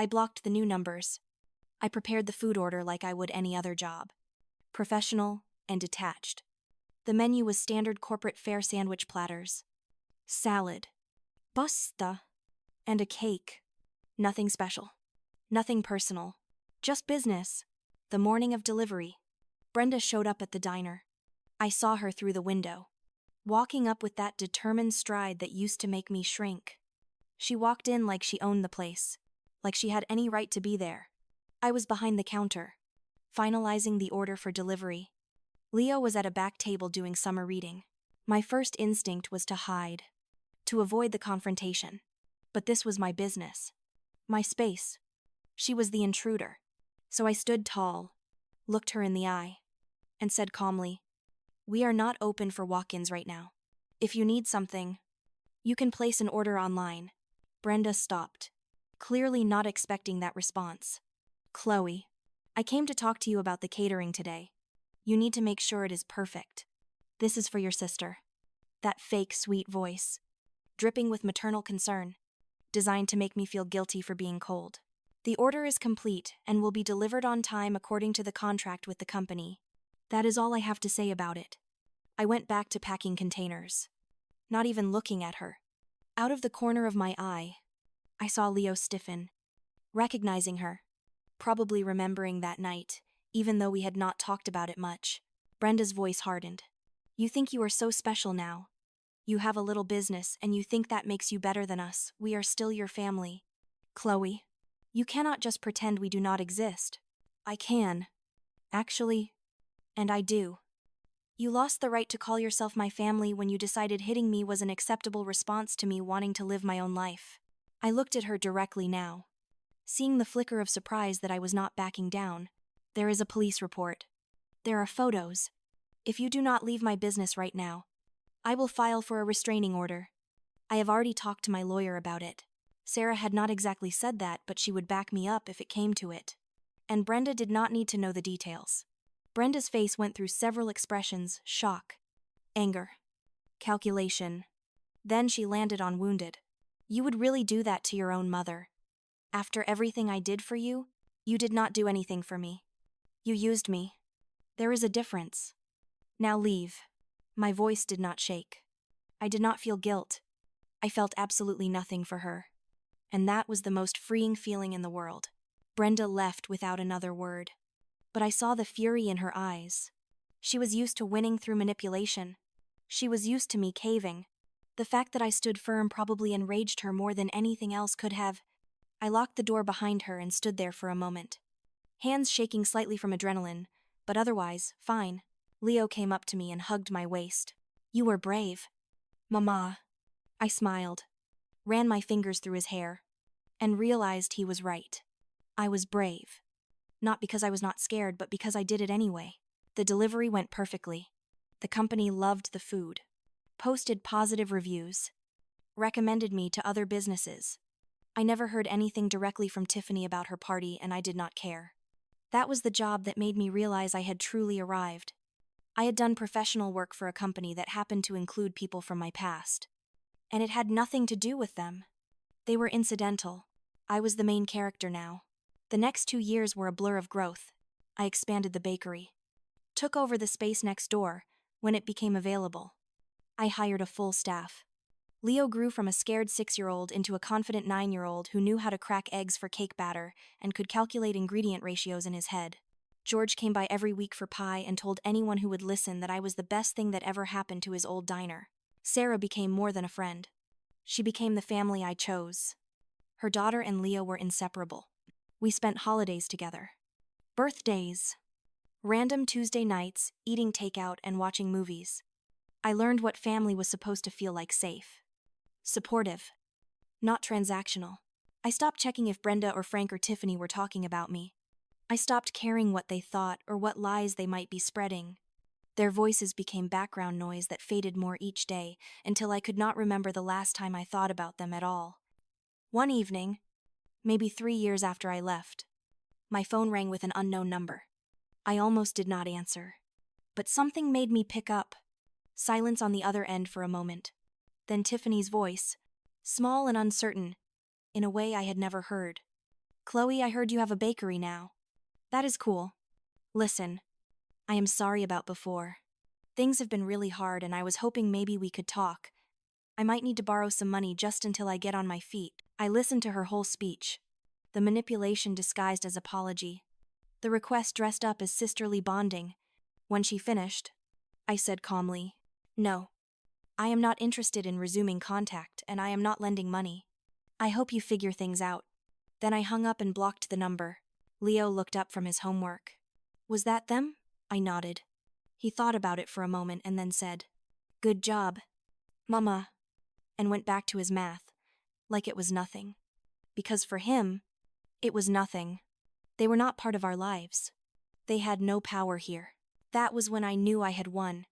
Speaker 1: I blocked the new numbers. I prepared the food order like I would any other job. Professional and detached. The menu was standard corporate fare sandwich platters. Salad. Pasta. And a cake. Nothing special. Nothing personal. Just business. The morning of delivery. Brenda showed up at the diner. I saw her through the window, walking up with that determined stride that used to make me shrink. She walked in like she owned the place, like she had any right to be there. I was behind the counter, finalizing the order for delivery. Leo was at a back table doing summer reading. My first instinct was to hide, to avoid the confrontation. But this was my business, my space. She was the intruder. So I stood tall, looked her in the eye, and said calmly, "We are not open for walk-ins right now. If you need something, you can place an order online." Brenda stopped, clearly not expecting that response. "Chloe, I came to talk to you about the catering today. You need to make sure it is perfect. This is for your sister." That fake, sweet voice, dripping with maternal concern, designed to make me feel guilty for being cold. "The order is complete and will be delivered on time according to the contract with the company. That is all I have to say about it." I went back to packing containers, not even looking at her. Out of the corner of my eye, I saw Leo stiffen, recognizing her, probably remembering that night, even though we had not talked about it much. Brenda's voice hardened. "You think you are so special now. You have a little business and you think that makes you better than us. We are still your family. Chloe, you cannot just pretend we do not exist." "I can. Actually, and I do. You lost the right to call yourself my family when you decided hitting me was an acceptable response to me wanting to live my own life." I looked at her directly now, seeing the flicker of surprise that I was not backing down. "There is a police report. There are photos. If you do not leave my business right now, I will file for a restraining order. I have already talked to my lawyer about it." Sarah had not exactly said that, but she would back me up if it came to it. And Brenda did not need to know the details. Brenda's face went through several expressions: shock, anger, calculation. Then she landed on wounded. "You would really do that to your own mother? After everything I did for you, you did not do anything for me. You used me. There is a difference. Now leave." My voice did not shake. I did not feel guilt. I felt absolutely nothing for her. And that was the most freeing feeling in the world. Brenda left without another word. But I saw the fury in her eyes. She was used to winning through manipulation. She was used to me caving. The fact that I stood firm probably enraged her more than anything else could have. I locked the door behind her and stood there for a moment, hands shaking slightly from adrenaline, but otherwise, fine. Leo came up to me and hugged my waist. "You were brave." "Mama." I smiled, ran my fingers through his hair, and realized he was right. I was brave. Not because I was not scared, but because I did it anyway. The delivery went perfectly. The company loved the food, posted positive reviews, recommended me to other businesses. I never heard anything directly from Tiffany about her party, and I did not care. That was the job that made me realize I had truly arrived. I had done professional work for a company that happened to include people from my past. And it had nothing to do with them. They were incidental. I was the main character now. The next 2 years were a blur of growth. I expanded the bakery, took over the space next door when it became available. I hired a full staff. Leo grew from a scared 6-year-old into a confident 9-year-old who knew how to crack eggs for cake batter and could calculate ingredient ratios in his head. George came by every week for pie and told anyone who would listen that I was the best thing that ever happened to his old diner. Sarah became more than a friend. She became the family I chose. Her daughter and Leo were inseparable. We spent holidays together. Birthdays. Random Tuesday nights, eating takeout and watching movies. I learned what family was supposed to feel like: safe, supportive, not transactional. I stopped checking if Brenda or Frank or Tiffany were talking about me. I stopped caring what they thought or what lies they might be spreading. Their voices became background noise that faded more each day until I could not remember the last time I thought about them at all. One evening, maybe 3 years after I left, my phone rang with an unknown number. I almost did not answer, but something made me pick up. Silence on the other end for a moment. Then Tiffany's voice, small and uncertain, in a way I had never heard. "Chloe, I heard you have a bakery now. That is cool. Listen, I am sorry about before. Things have been really hard and I was hoping maybe we could talk. I might need to borrow some money just until I get on my feet. I listened to her whole speech. The manipulation disguised as apology. The request dressed up as sisterly bonding. When she finished, I said calmly, "No. I am not interested in resuming contact, and I am not lending money. I hope you figure things out." Then I hung up and blocked the number. Leo looked up from his homework. "Was that them?" I nodded. He thought about it for a moment and then said, "Good job, Mama," and went back to his math, like it was nothing. Because for him, it was nothing. They were not part of our lives. They had no power here. That was when I knew I had won.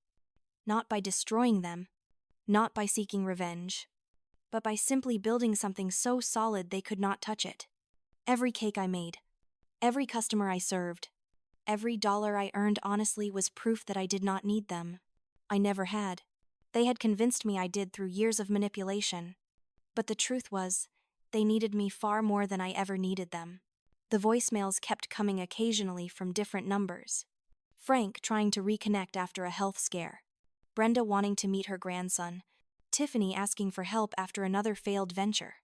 Speaker 1: Not by destroying them, not by seeking revenge, but by simply building something so solid they could not touch it. Every cake I made, every customer I served, every dollar I earned honestly was proof that I did not need them. I never had. They had convinced me I did through years of manipulation. But the truth was, they needed me far more than I ever needed them. The voicemails kept coming occasionally from different numbers. Frank trying to reconnect after a health scare. Brenda wanting to meet her grandson. Tiffany asking for help after another failed venture.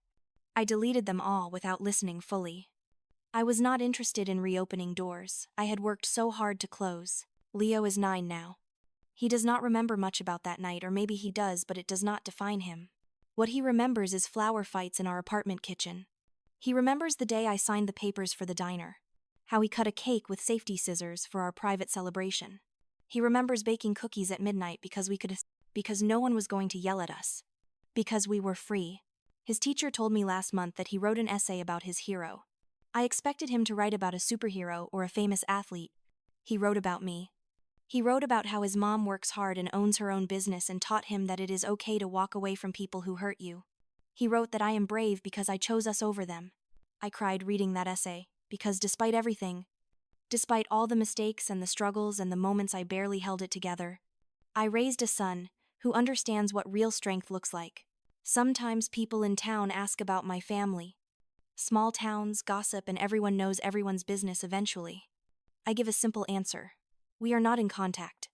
Speaker 1: I deleted them all without listening fully. I was not interested in reopening doors I had worked so hard to close. Leo is 9 now. He does not remember much about that night, or maybe he does, but it does not define him. What he remembers is flower fights in our apartment kitchen. He remembers the day I signed the papers for the diner. How he cut a cake with safety scissors for our private celebration. He remembers baking cookies at midnight because no one was going to yell at us. Because we were free. His teacher told me last month that he wrote an essay about his hero. I expected him to write about a superhero or a famous athlete. He wrote about me. He wrote about how his mom works hard and owns her own business and taught him that it is okay to walk away from people who hurt you. He wrote that I am brave because I chose us over them. I cried reading that essay, because despite everything, despite all the mistakes and the struggles and the moments I barely held it together, I raised a son who understands what real strength looks like. Sometimes people in town ask about my family. Small towns, gossip, and everyone knows everyone's business eventually. I give a simple answer. We are not in contact.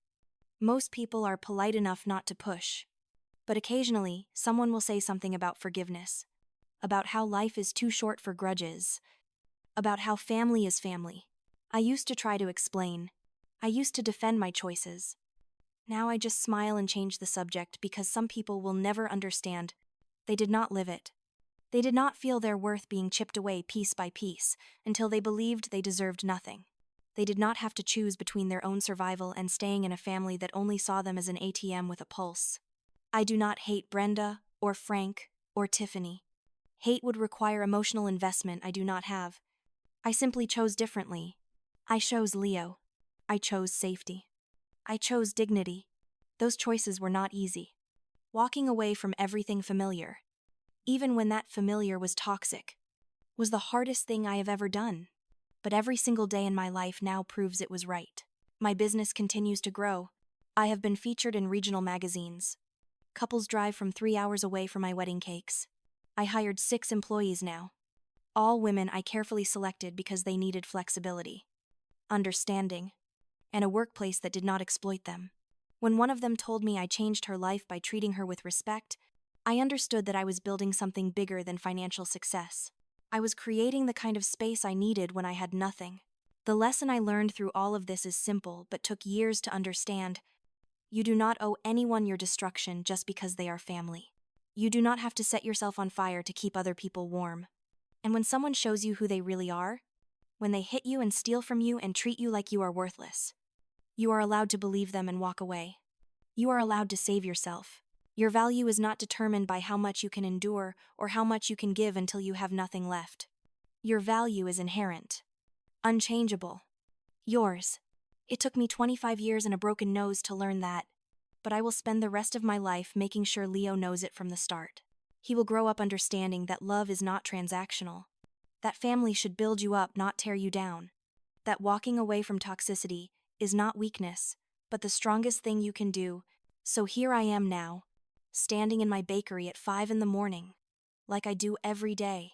Speaker 1: Most people are polite enough not to push. But occasionally, someone will say something about forgiveness. About how life is too short for grudges. About how family is family. I used to try to explain. I used to defend my choices. Now I just smile and change the subject because some people will never understand. They did not live it. They did not feel their worth being chipped away piece by piece until they believed they deserved nothing. They did not have to choose between their own survival and staying in a family that only saw them as an ATM with a pulse. I do not hate Brenda, or Frank, or Tiffany. Hate would require emotional investment I do not have. I simply chose differently. I chose Leo. I chose safety. I chose dignity. Those choices were not easy. Walking away from everything familiar, even when that familiar was toxic, was the hardest thing I have ever done. But every single day in my life now proves it was right. My business continues to grow. I have been featured in regional magazines. Couples drive from 3 hours away for my wedding cakes. I hired 6 employees now. All women I carefully selected because they needed flexibility, understanding, and a workplace that did not exploit them. When one of them told me I changed her life by treating her with respect, I understood that I was building something bigger than financial success. I was creating the kind of space I needed when I had nothing. The lesson I learned through all of this is simple but took years to understand. You do not owe anyone your destruction just because they are family. You do not have to set yourself on fire to keep other people warm. And when someone shows you who they really are, when they hit you and steal from you and treat you like you are worthless, you are allowed to believe them and walk away. You are allowed to save yourself. Your value is not determined by how much you can endure or how much you can give until you have nothing left. Your value is inherent, unchangeable, yours. It took me 25 years and a broken nose to learn that, but I will spend the rest of my life making sure Leo knows it from the start. He will grow up understanding that love is not transactional, that family should build you up, not tear you down, that walking away from toxicity is not weakness, but the strongest thing you can do. So here I am now, standing in my bakery at 5 in the morning, like I do every day,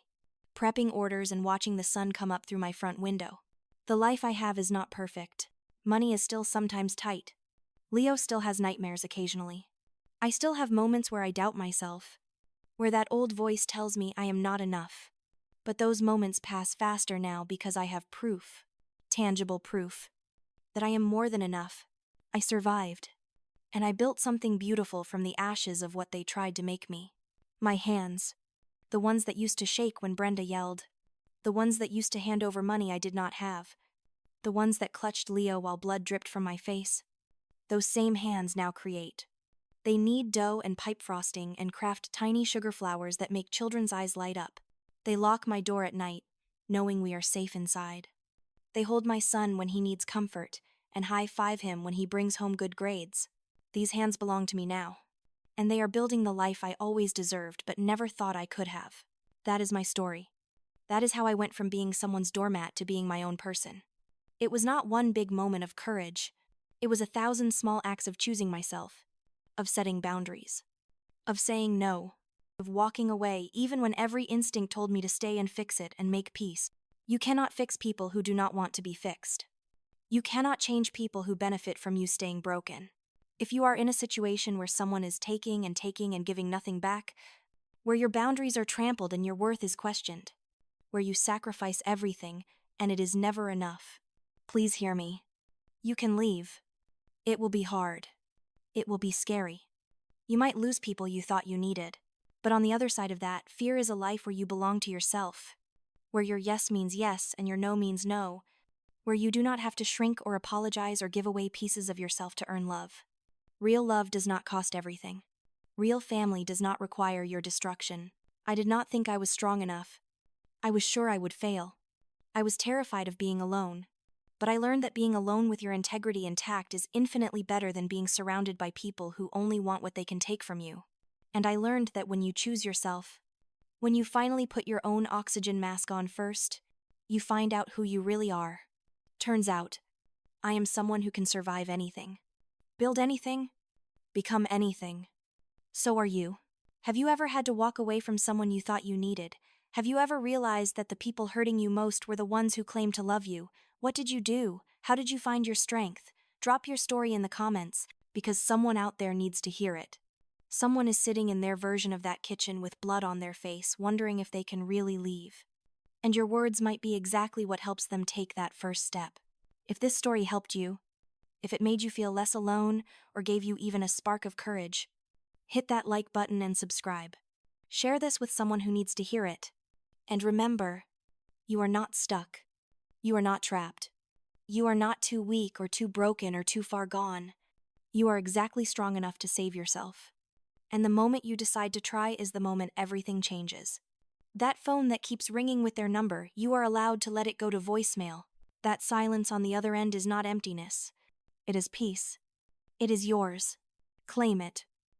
Speaker 1: prepping orders and watching the sun come up through my front window. The life I have is not perfect. Money is still sometimes tight. Leo still has nightmares occasionally. I still have moments where I doubt myself, where that old voice tells me I am not enough. But those moments pass faster now because I have proof, tangible proof, that I am more than enough. I survived, and I built something beautiful from the ashes of what they tried to make me. My hands, the ones that used to shake when Brenda yelled, the ones that used to hand over money I did not have, the ones that clutched Leo while blood dripped from my face. Those same hands now create. They knead dough and pipe frosting and craft tiny sugar flowers that make children's eyes light up. They lock my door at night, knowing we are safe inside. They hold my son when he needs comfort and high-five him when he brings home good grades. These hands belong to me now, and they are building the life I always deserved but never thought I could have. That is my story. That is how I went from being someone's doormat to being my own person. It was not one big moment of courage. It was 1,000 small acts of choosing myself, of setting boundaries, of saying no, of walking away even when every instinct told me to stay and fix it and make peace. You cannot fix people who do not want to be fixed. You cannot change people who benefit from you staying broken. If you are in a situation where someone is taking and giving nothing back, where your boundaries are trampled and your worth is questioned, where you sacrifice everything and it is never enough, please hear me. You can leave. It will be hard. It will be scary. You might lose people you thought you needed. But on the other side of that, fear is a life where you belong to yourself, where your yes means yes and your no means no, where you do not have to shrink or apologize or give away pieces of yourself to earn love. Real love does not cost everything. Real family does not require your destruction. I did not think I was strong enough. I was sure I would fail. I was terrified of being alone. But I learned that being alone with your integrity intact is infinitely better than being surrounded by people who only want what they can take from you. And I learned that when you choose yourself, when you finally put your own oxygen mask on first, you find out who you really are. Turns out, I am someone who can survive anything, build anything, become anything. So are you. Have you ever had to walk away from someone you thought you needed? Have you ever realized that the people hurting you most were the ones who claimed to love you? What did you do? How did you find your strength? Drop your story in the comments, because someone out there needs to hear it. Someone is sitting in their version of that kitchen with blood on their face, wondering if they can really leave. And your words might be exactly what helps them take that first step. If this story helped you, if it made you feel less alone or gave you even a spark of courage, hit that like button and subscribe. Share this with someone who needs to hear it. And remember, you are not stuck. You are not trapped. You are not too weak or too broken or too far gone. You are exactly strong enough to save yourself. And the moment you decide to try is the moment everything changes. That phone that keeps ringing with their number, you are allowed to let it go to voicemail. That silence on the other end is not emptiness. It is peace. It is yours. Claim it.